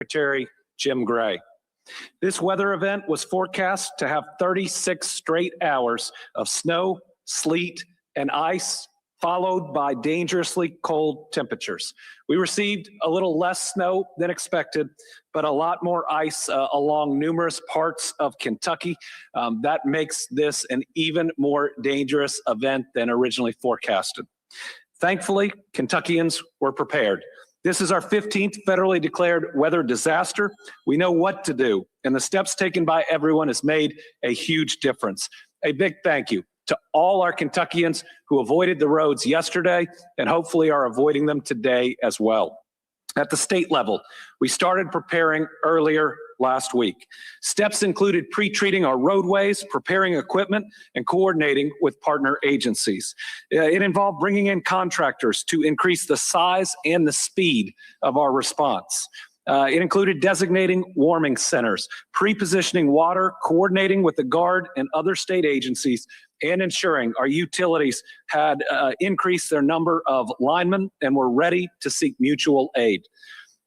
Secretary Jim Gray. This weather event was forecast to have 36 straight hours of snow, sleet, and ice, followed by dangerously cold temperatures. We received a little less snow than expected, but a lot more ice along numerous parts of Kentucky. That makes this an even more dangerous event than originally forecasted. Thankfully, Kentuckians were prepared. This is our 15th federally declared weather disaster. We know what to do, and the steps taken by everyone has made a huge difference. A big thank you to all our Kentuckians who avoided the roads yesterday and hopefully are avoiding them today as well. At the state level, we started preparing earlier last week. Steps included pre-treating our roadways, preparing equipment, and coordinating with partner agencies. It involved bringing in contractors to increase the size and the speed of our response. It included designating warming centers, pre-positioning water, coordinating with the Guard and other state agencies, and ensuring our utilities had increased their number of linemen and were ready to seek mutual aid.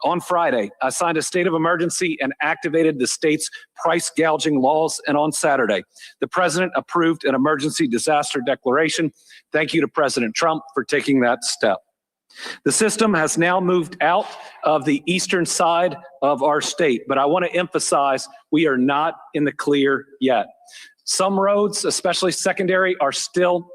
On Friday, I signed a state of emergency and activated the state's price gouging laws. And on Saturday, the president approved an emergency disaster declaration. Thank you to President Trump for taking that step. The system has now moved out of the eastern side of our state, but I want to emphasize we are not in the clear yet. Some roads, especially secondary, are still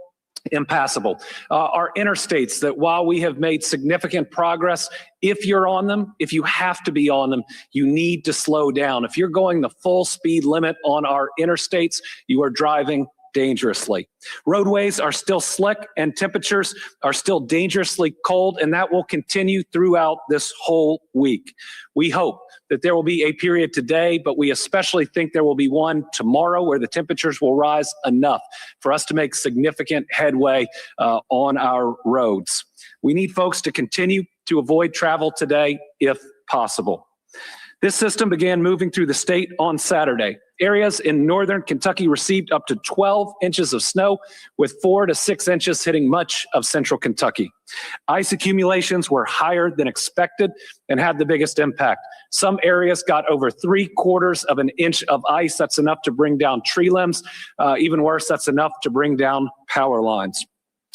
impassable. Our interstates, that while we have made significant progress, if you're on them, if you have to be on them, you need to slow down. If you're going the full speed limit on our interstates, you are driving dangerously. Roadways are still slick and temperatures are still dangerously cold, and that will continue throughout this whole week. We hope that there will be a period today, but we especially think there will be one tomorrow where the temperatures will rise enough for us to make significant headway on our roads. We need folks to continue to avoid travel today if possible. This system began moving through the state on Saturday. Areas in northern Kentucky received up to 12 inches of snow, with 4 to 6 inches hitting much of central Kentucky. Ice accumulations were higher than expected and had the biggest impact. Some areas got over 3/4 of an inch of ice. That's enough to bring down tree limbs. Even worse, that's enough to bring down power lines.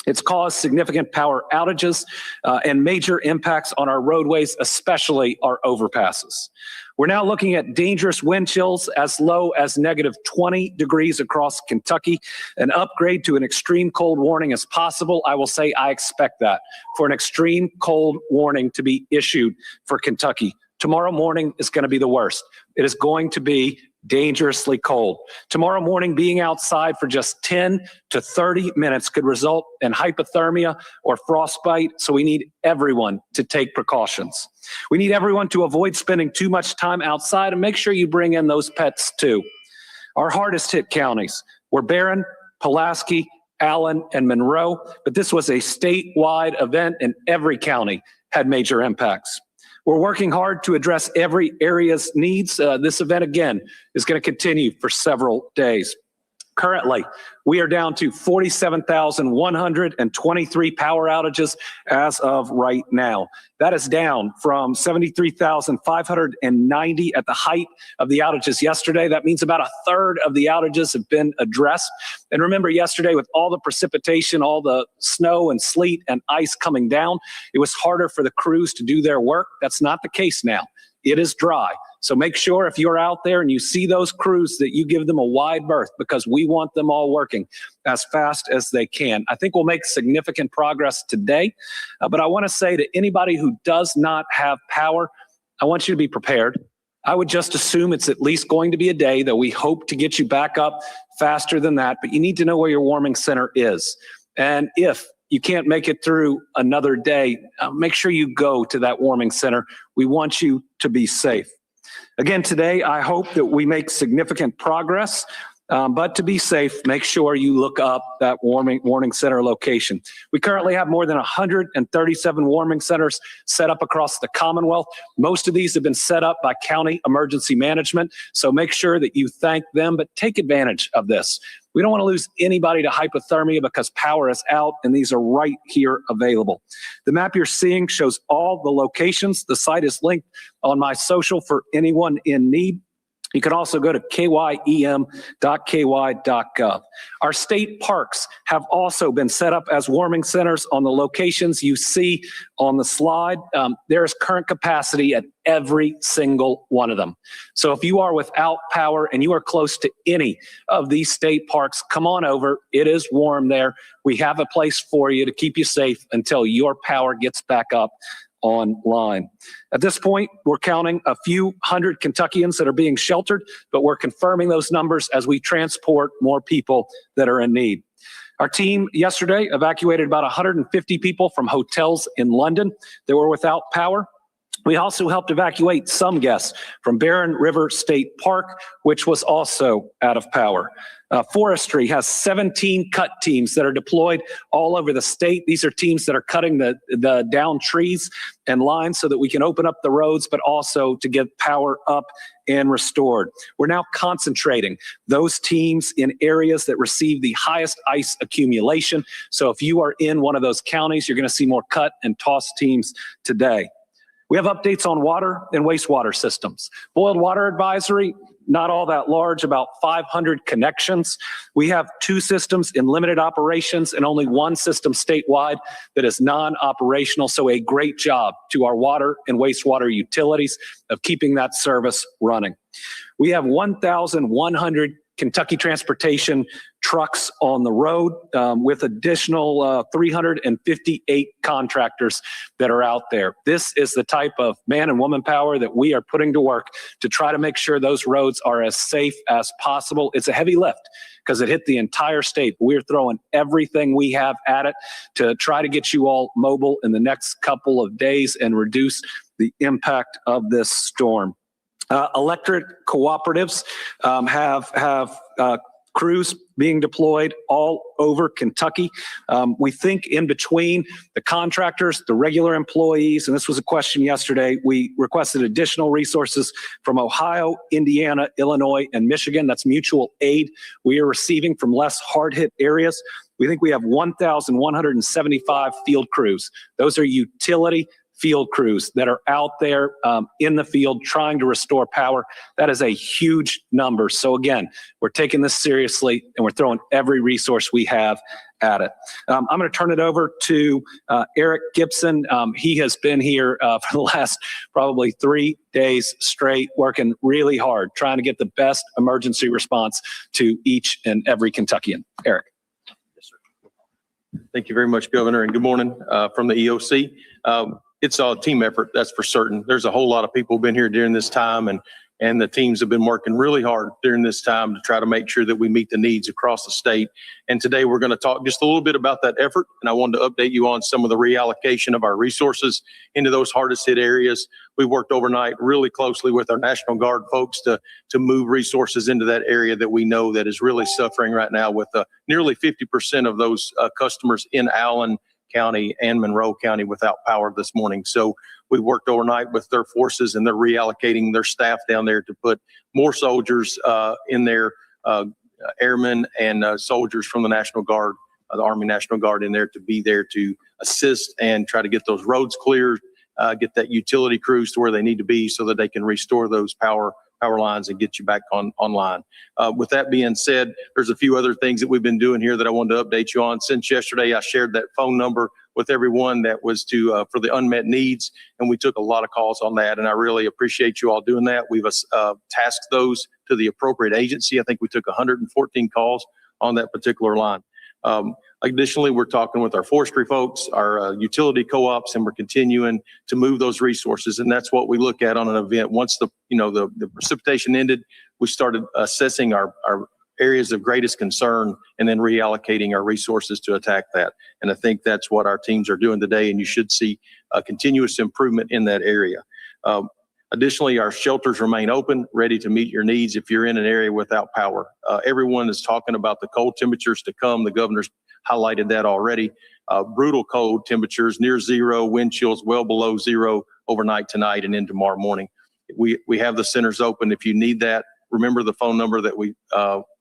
It's caused significant power outages and major impacts on our roadways, especially our overpasses. We're now looking at dangerous wind chills as low as -20 degrees across Kentucky. An upgrade to an extreme cold warning is possible. I will say I expect that for an extreme cold warning to be issued for Kentucky. Tomorrow morning is going to be the worst. It is going to be dangerously cold. Tomorrow morning, being outside for just 10 to 30 minutes could result in hypothermia or frostbite, so we need everyone to take precautions. We need everyone to avoid spending too much time outside, and make sure you bring in those pets too. Our hardest hit counties were Barron, Pulaski, Allen, and Monroe, but this was a statewide event and every county had major impacts. We're working hard to address every area's needs. This event, again, is going to continue for several days. Currently, we are down to 47,123 power outages as of right now. That is down from 73,590 at the height of the outages yesterday. That means about 1/3 of the outages have been addressed. And remember, yesterday, with all the precipitation, all the snow and sleet and ice coming down, it was harder for the crews to do their work. That's not the case now. It is dry. So make sure if you're out there and you see those crews that you give them a wide berth, because we want them all working as fast as they can. I think we'll make significant progress today, but I want to say to anybody who does not have power, I want you to be prepared. I would just assume it's at least going to be a day, though we hope to get you back up faster than that, but you need to know where your warming center is. And if you can't make it through another day, make sure you go to that warming center. We want you to be safe. Again, today, I hope that we make significant progress. But to be safe, make sure you look up that warning center location. We currently have more than 137 warming centers set up across the Commonwealth. Most of these have been set up by county emergency management, so make sure that you thank them, but take advantage of this. We don't want to lose anybody to hypothermia because power is out, and these are right here available. The map you're seeing shows all the locations. The site is linked on my social for anyone in need. You can also go to kym.ky.gov. Our state parks have also been set up as warming centers on the locations you see on the slide. There is current capacity at every single one of them. So if you are without power and you are close to any of these state parks, come on over. It is warm there. We have a place for you to keep you safe until your power gets back up online. At this point, we're counting a few hundred Kentuckians that are being sheltered, but we're confirming those numbers as we transport more people that are in need. Our team yesterday evacuated about 150 people from hotels in London that were without power. We also helped evacuate some guests from Barren River State Park, which was also out of power. Forestry has 17 cut teams that are deployed all over the state. These are teams that are cutting the down trees and lines so that we can open up the roads, but also to get power up and restored. We're now concentrating those teams in areas that receive the highest ice accumulation. So if you are in one of those counties, you're going to see more cut and toss teams today. We have updates on water and wastewater systems. Boiled water advisory, not all that large, about 500 connections. We have 2 systems in limited operations and only 1 system statewide that is non-operational. So a great job to our water and wastewater utilities of keeping that service running. We have 1,100 Kentucky Transportation trucks on the road with additional 358 contractors that are out there. This is the type of man and woman power that we are putting to work to try to make sure those roads are as safe as possible. It's a heavy lift because it hit the entire state. We're throwing everything we have at it to try to get you all mobile in the next couple of days and reduce the impact of this storm. Electric cooperatives have crews being deployed all over Kentucky. We think in between the contractors, the regular employees, and this was a question yesterday, we requested additional resources from Ohio, Indiana, Illinois, and Michigan. That's mutual aid we are receiving from less hard-hit areas. We think we have 1,175 field crews. Those are utility field crews that are out there in the field trying to restore power. That is a huge number. So again, we're taking this seriously and we're throwing every resource we have at it. I'm going to turn it over to Eric Gibson. He has been here for the last probably 3 days straight, working really hard, trying to get the best emergency response to each and every Kentuckian. Eric. Yes, sir. Thank you very much, Governor, and good morning from the EOC. It's a team effort, that's for certain. There's a whole lot of people been here during this time, and the teams have been working really hard during this time to try to make sure that we meet the needs across the state. And today we're going to talk just a little bit about that effort, and I wanted to update you on some of the reallocation of our resources into those hardest hit areas. We worked overnight really closely with our National Guard folks to move resources into that area that we know that is really suffering right now, with nearly 50% of those customers in Allen County and Monroe County without power this morning. So we worked overnight with their forces, and they're reallocating their staff down there to put more soldiers in there, airmen and soldiers from the National Guard, the Army National Guard in there to be there to assist and try to get those roads cleared, get that utility crews to where they need to be so that they can restore those power lines and get you back online. With that being said, there's a few other things that we've been doing here that I wanted to update you on. Since yesterday, I shared that phone number with everyone that was for the unmet needs, and we took a lot of calls on that, and I really appreciate you all doing that. We've tasked those to the appropriate agency. I think we took 114 calls on that particular line. Additionally, we're talking with our forestry folks, our utility co-ops, and we're continuing to move those resources. And that's what we look at on an event. Once the precipitation ended, we started assessing our areas of greatest concern and then reallocating our resources to attack that. And I think that's what our teams are doing today. And you should see a continuous improvement in that area. Additionally, our shelters remain open, ready to meet your needs if you're in an area without power. Everyone is talking about the cold temperatures to come. The governor's highlighted that already. Brutal cold temperatures, near zero, wind chills well below zero overnight tonight and into tomorrow morning. We have the centers open. If you need that, remember the phone number that we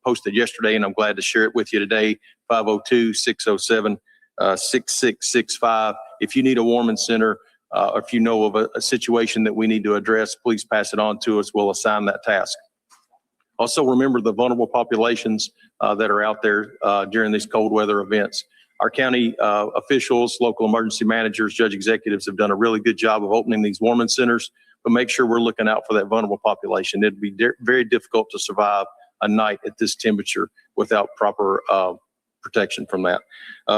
posted yesterday, and I'm glad to share it with you today, 502-607-6665. If you need a warming center, or if you know of a situation that we need to address, please pass it on to us. We'll assign that task. Also, remember the vulnerable populations that are out there during these cold weather events. Our county officials, local emergency managers, judge executives have done a really good job of opening these warming centers, but make sure we're looking out for that vulnerable population. It'd be very difficult to survive a night at this temperature without proper protection from that.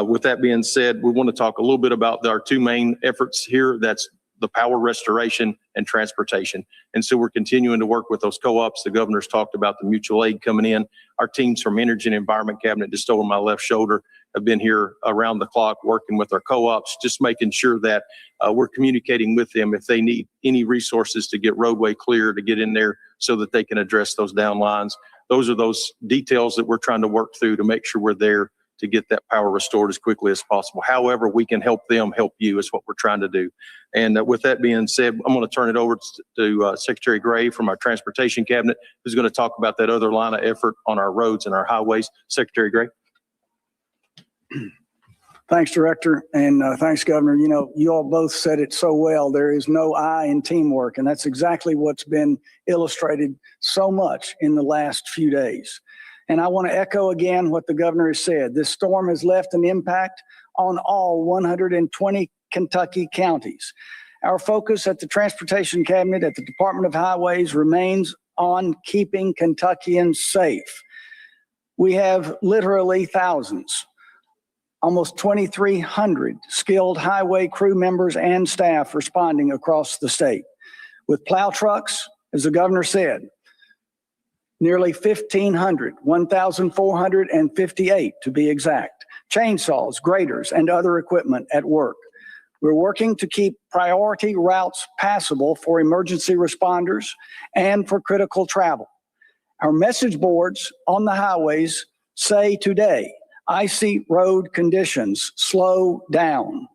With that being said, we want to talk a little bit about our two main efforts here. That's the power restoration and transportation. And so we're continuing to work with those co-ops. The governor's talked about the mutual aid coming in. Our teams from Energy and Environment Cabinet, just over my left shoulder, have been here around the clock working with our co-ops, just making sure that we're communicating with them if they need any resources to get roadway clear, to get in there so that they can address those down lines. Those are those details that we're trying to work through to make sure we're there to get that power restored as quickly as possible. However, we can help them help you is what we're trying to do. And with that being said, I'm going to turn it over to Secretary Gray from our Transportation Cabinet, who's going to talk about that other line of effort on our roads and our highways. Secretary Gray. Thanks, Director, and thanks, Governor. You know, you all both said it so well. There is no I in teamwork, and that's exactly what's been illustrated so much in the last few days. And I want to echo again what the Governor has said. This storm has left an impact on all 120 Kentucky counties. Our focus at the Transportation Cabinet, at the Department of Highways, remains on keeping Kentuckians safe. We have literally thousands, almost 2,300 skilled highway crew members and staff responding across the state. With plow trucks, as the Governor said, nearly 1,500, 1,458 to be exact, chainsaws, graders, and other equipment at work. We're working to keep priority routes passable for emergency responders and for critical travel. Our message boards on the highways say today, icy road conditions, slow down.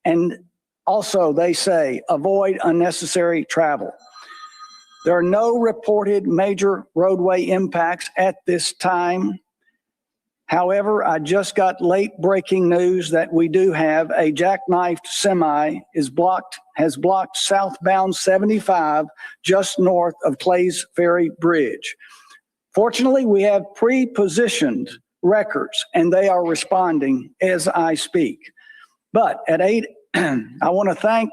And also they say, avoid unnecessary travel. There are no reported major roadway impacts at this time. However, I just got late breaking news that we do have a jackknifed semi has blocked southbound 75 just north of Clays Ferry Bridge. Fortunately, we have pre-positioned wreckers and they are responding as I speak. But at 8, I want to thank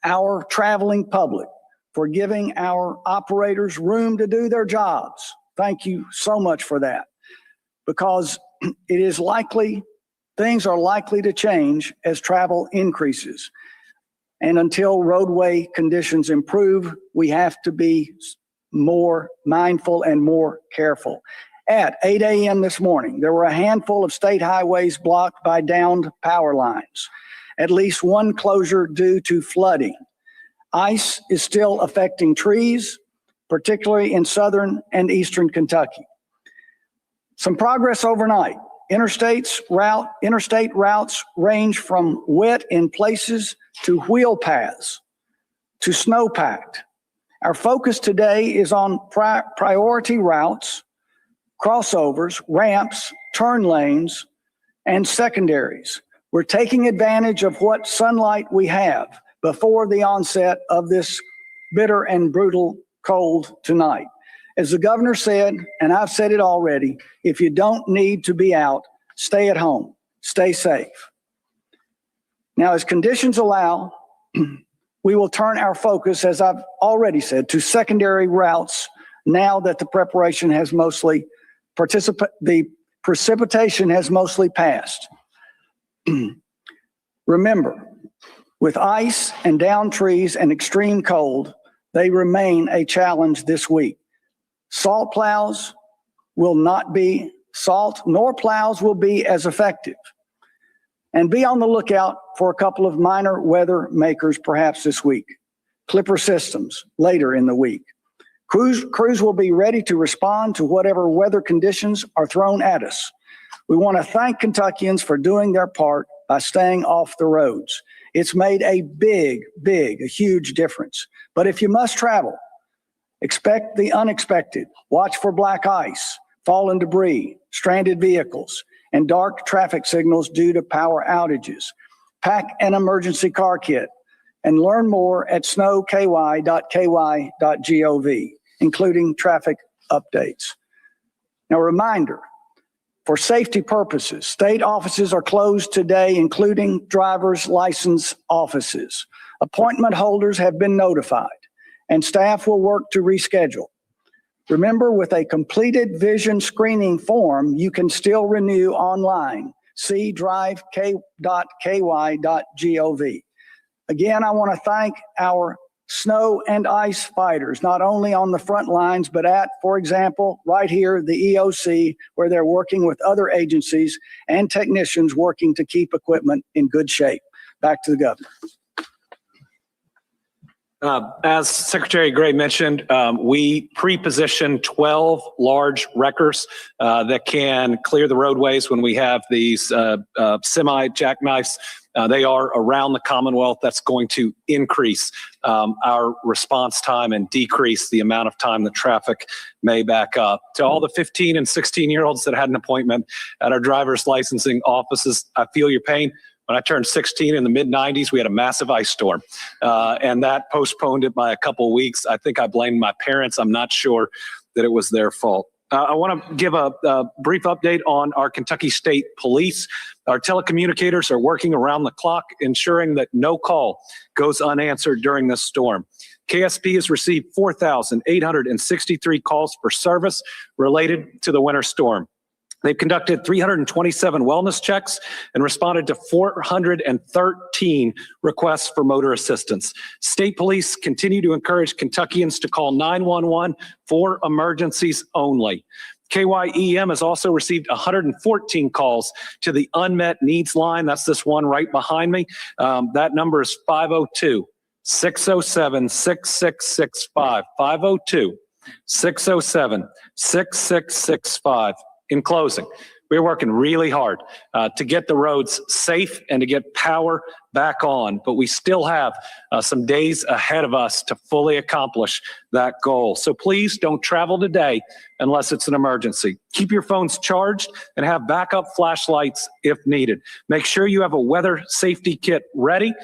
our traveling public for giving our operators room to do their jobs. Thank you so much for that, because it is likely, things are likely to change as travel increases. And until roadway conditions improve, we have to be more mindful and more careful. At 8 a.m. this morning, there were a handful of state highways blocked by downed power lines, at least one closure due to flooding. Ice is still affecting trees, particularly in southern and eastern Kentucky. Some progress overnight. Interstate routes range from wet in places to wheel paths to snow-packed. Our focus today is on priority routes, crossovers, ramps, turn lanes, and secondaries. We're taking advantage of what sunlight we have before the onset of this bitter and brutal cold tonight. As the Governor said, and I've said it already, if you don't need to be out, stay at home, stay safe. Now, as conditions allow, we will turn our focus, as I've already said, to secondary routes now that the precipitation has mostly passed. Remember, with ice and downed trees and extreme cold, they remain a challenge this week. Salt plows nor plows will be as effective. And be on the lookout for a couple of minor weather makers perhaps this week. Clipper Systems later in the week. Crews will be ready to respond to whatever weather conditions are thrown at us. We want to thank Kentuckians for doing their part by staying off the roads. It's made a a huge difference. But if you must travel, expect the unexpected. Watch for black ice, fallen debris, stranded vehicles, and dark traffic signals due to power outages. Pack an emergency car kit and learn more at snowky.ky.gov, including traffic updates. Now, a reminder, for safety purposes, state offices are closed today, including driver's license offices. Appointment holders have been notified, and staff will work to reschedule. Remember, with a completed vision screening form, you can still renew online. See drive.ky.gov. Again, I want to thank our snow and ice fighters, not only on the front lines, but at, for example, right here, the EOC, where they're working with other agencies and technicians working to keep equipment in good shape. Back to the governor. As Secretary Gray mentioned, we pre-positioned 12 large wreckers that can clear the roadways when we have these semi-jackknives. They are around the Commonwealth. That's going to increase our response time and decrease the amount of time that traffic may back up. To all the 15 and 16-year-olds that had an appointment at our driver's licensing offices, I feel your pain. When I turned 16 in the mid-90s, we had a massive ice storm, and that postponed it by a couple of weeks. I think I blamed my parents. I'm not sure that it was their fault. I want to give a brief update on our Kentucky State Police. Our telecommunicators are working around the clock, ensuring that no call goes unanswered during this storm. KSP has received 4,863 calls for service related to the winter storm. They've conducted 327 wellness checks and responded to 413 requests for motor assistance. State police continue to encourage Kentuckians to call 911 for emergencies only. KYEM has also received 114 calls to the unmet needs line. That's this one right behind me. That number is 502-607-6665. 502-607-6665. In closing, we're working really hard to get the roads safe and to get power back on, but we still have some days ahead of us to fully accomplish that goal. So please don't travel today unless it's an emergency. Keep your phones charged and have backup flashlights if needed. Make sure you have a weather safety kit ready.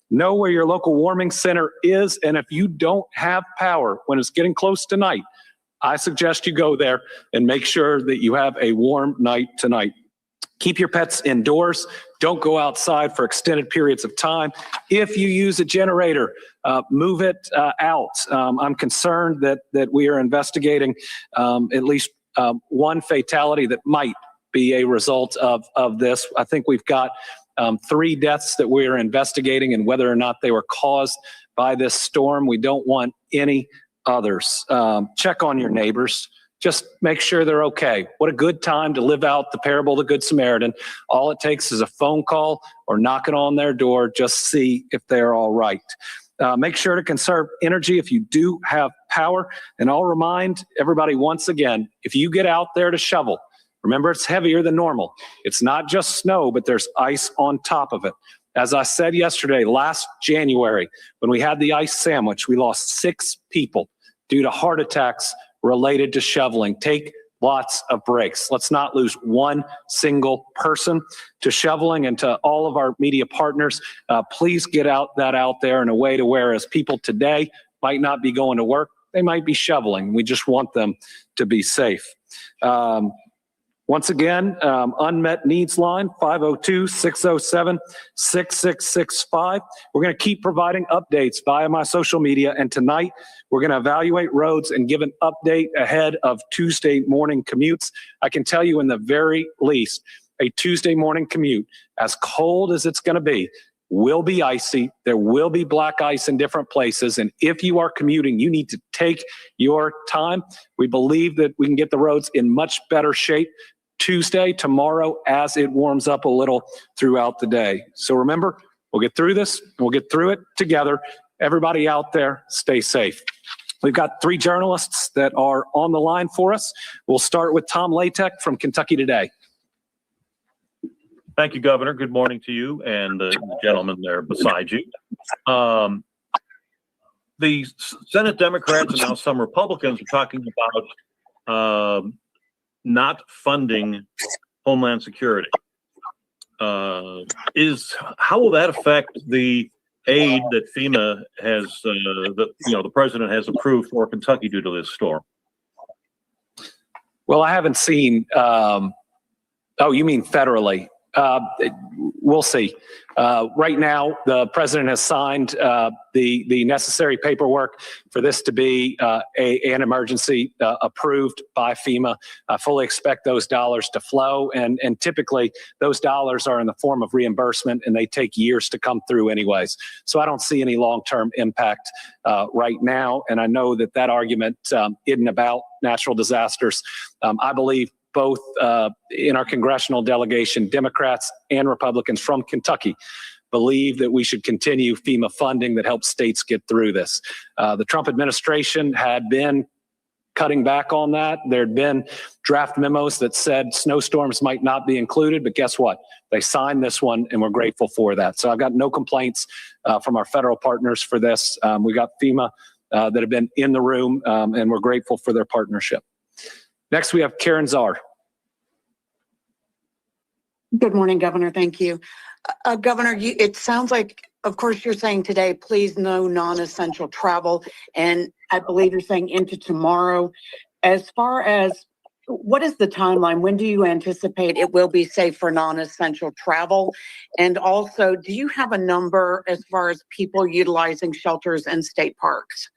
Know where your local warming center is, and if you don't have power when it's getting close to night, I suggest you go there and make sure that you have a warm night tonight. Keep your pets indoors. Don't go outside for extended periods of time. If you use a generator, move it out. I'm concerned that we are investigating at least one fatality that might be a result of this. I think we've got 3 deaths that we are investigating, and whether or not they were caused by this storm. We don't want any others. Check on your neighbors. Just make sure they're okay. What a good time to live out the parable of the Good Samaritan. All it takes is a phone call or knocking on their door. Just see if they're all right. Make sure to conserve energy if you do have power. And I'll remind everybody once again, if you get out there to shovel, remember it's heavier than normal. It's not just snow, but there's ice on top of it. As I said yesterday, last January, when we had the ice sandwich, we lost 6 people due to heart attacks related to shoveling. Take lots of breaks. Let's not lose one single person to shoveling. And to all of our media partners, please get out there in a way to where, as people today might not be going to work, they might be shoveling. We just want them to be safe. Once again, unmet needs line, 502-607-6665. We're going to keep providing updates via my social media, and tonight we're going to evaluate roads and give an update ahead of Tuesday morning commutes. I can tell you in the very least, a Tuesday morning commute, as cold as it's going to be, will be icy. There will be black ice in different places. And if you are commuting, you need to take your time. We believe that we can get the roads in much better shape Tuesday, tomorrow, as it warms up a little throughout the day. So remember, we'll get through this and we'll get through it together. everybody out there, stay safe. We've got 3 journalists that are on the line for us. We'll start with Tom Latek from Kentucky Today. Thank you, Governor. Good morning to you and the gentleman there beside you. The Senate Democrats and now some Republicans are talking about not funding Homeland Security. How will that affect the aid that FEMA has, the president has approved for Kentucky due to this storm? Well, I haven't seen, oh, you mean federally? We'll see. Right now, the president has signed the necessary paperwork for this to be an emergency approved by FEMA. I fully expect those dollars to flow, and typically those dollars are in the form of reimbursement, and they take years to come through anyways. So I don't see any long-term impact right now, and I know that that argument isn't about natural disasters. I believe both in our congressional delegation, Democrats and Republicans from Kentucky believe that we should continue FEMA funding that helps states get through this. The Trump administration had been cutting back on that. There had been draft memos that said snowstorms might not be included, but guess what? They signed this one, and we're grateful for that. So I've got no complaints from our federal partners for this. We got FEMA that have been in the room, and we're grateful for their partnership. Next, we have Karen Czar. Good morning, Governor. Thank you. Governor, it sounds like, of course, you're saying today, please no non-essential travel. And I believe you're saying into tomorrow. As far as what is the timeline? When do you anticipate it will be safe for non-essential travel? And also, do you have a number as far as people utilizing shelters and state parks?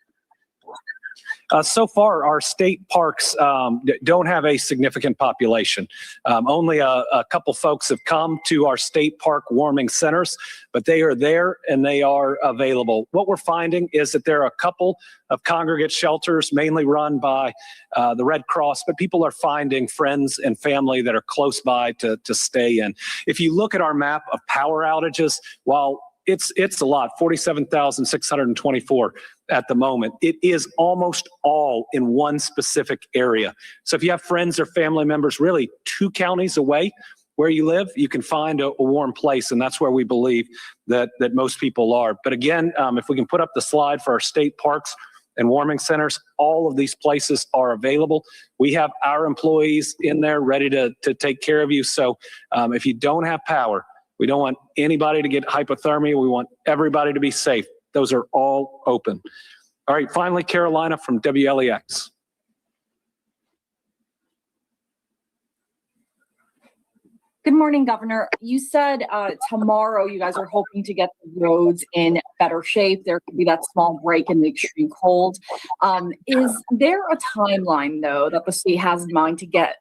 So far, our state parks don't have a significant population. Only a couple folks have come to our state park warming centers, but they are there and they are available. What we're finding is that there are a couple of congregate shelters, mainly run by the Red Cross, but people are finding friends and family that are close by to stay in. If you look at our map of power outages, while it's a lot, 47,624 at the moment. It is almost all in one specific area. So if you have friends or family members really 2 counties away where you live, you can find a warm place, and that's where we believe that most people are. But again, if we can put up the slide for our state parks and warming centers, all of these places are available. We have our employees in there ready to take care of you. So if you don't have power, we don't want anybody to get hypothermia. We want everybody to be safe. Those are all open. All right, finally, Carolina from WLEX. Good morning, Governor. You said tomorrow you guys are hoping to get the roads in better shape. There could be that small break in the extreme cold. Is there a timeline, though, that the state has in mind to get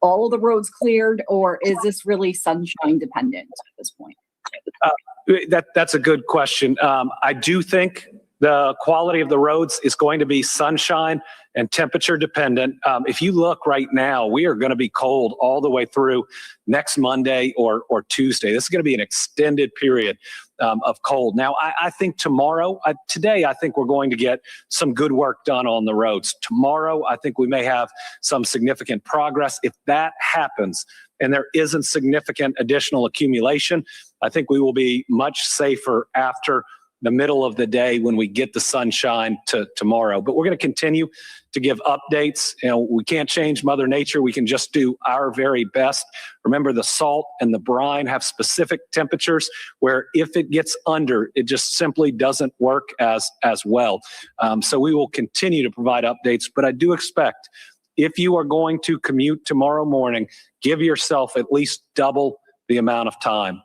all of the roads cleared, or is this really sunshine dependent at this point? That's a good question. I do think the quality of the roads is going to be sunshine and temperature dependent. If you look right now, we are going to be cold all the way through next Monday or Tuesday. This is going to be an extended period of cold. Now, I think today, I think we're going to get some good work done on the roads. Tomorrow, I think we may have some significant progress. If that happens and there isn't significant additional accumulation, I think we will be much safer after the middle of the day when we get the sunshine to tomorrow. But we're going to continue to give updates. You know, we can't change Mother Nature. We can just do our very best. Remember, the salt and the brine have specific temperatures where if it gets under, it just simply doesn't work as well. So we will continue to provide updates, but I do expect if you are going to commute tomorrow morning, give yourself at least double the amount of time.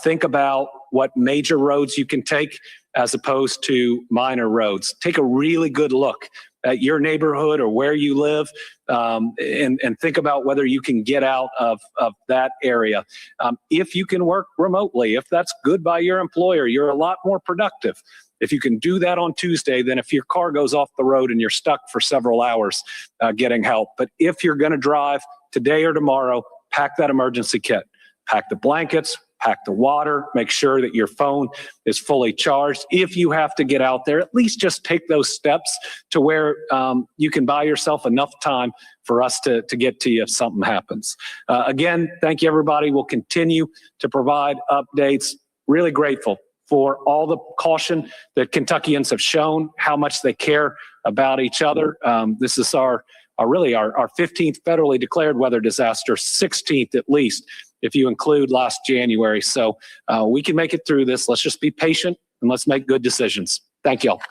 Think about what major roads you can take as opposed to minor roads. Take a really good look at your neighborhood or where you live, and think about whether you can get out of that area. If you can work remotely, if that's good by your employer, you're a lot more productive. If you can do that on Tuesday, then if your car goes off the road and you're stuck for several hours getting help. But if you're going to drive today or tomorrow, pack that emergency kit. Pack the blankets, pack the water, make sure that your phone is fully charged. If you have to get out there, at least just take those steps to where you can buy yourself enough time for us to get to you if something happens. Again, thank you, everybody. We'll continue to provide updates. Really grateful for all the caution that Kentuckians have shown, how much they care about each other. This is our 15th federally declared weather disaster, 16th at least, if you include last January. So we can make it through this. Let's just be patient and let's make good decisions. Thank you all.